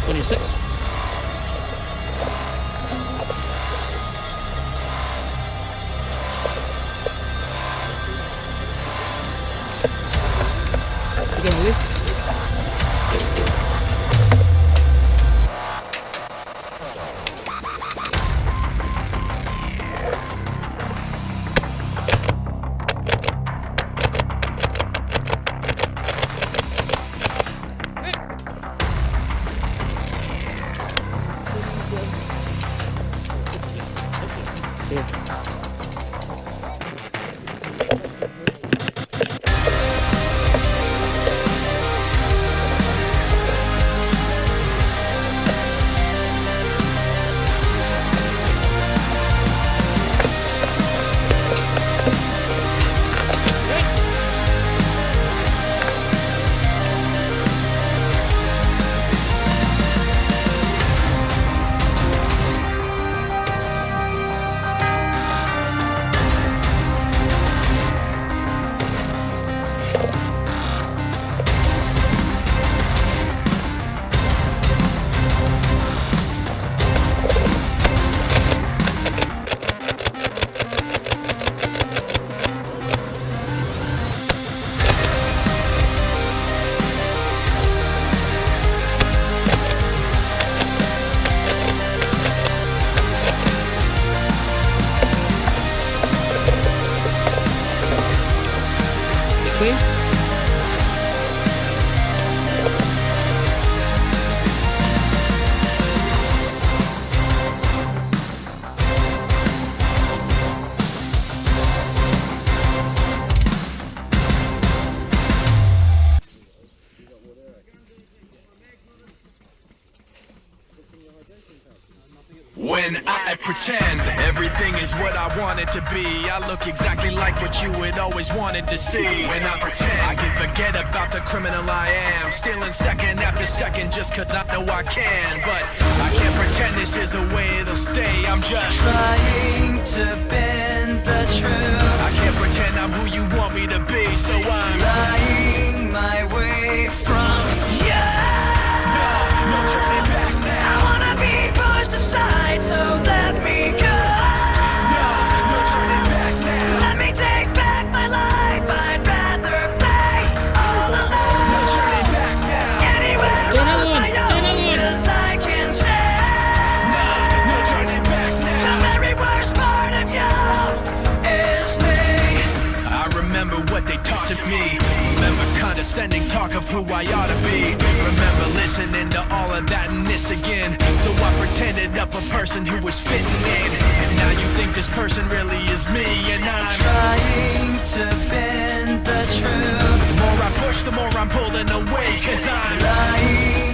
26. Sige, muli. Clean. When I pretend everything is what I want it to be, I look exactly like what you had always wanted to see. When I pretend I can forget about the criminal I am, stealing second after second just cause I know I can. But I can't pretend this is the way it'll stay. I'm just trying to bend the truth. I can't pretend I'm who you want me to be, so I'm lying my way from you. No turning back now. I wanna be pushed aside, so let me go. No turning back now. Let me take back my life. I'd rather be all alone. No turning back now. Anywhere on my own, just I can say. No turning back now. The very worst part of you is me. I remember what they taught to me. Remember condescending talk of who I ought to be. Remember listening to all of that and this again. So I pretended up a person who was fitting in. And now you think this person really is me. And I'm trying to bend the truth. The more I push, the more I'm pulling away. Cause I'm lying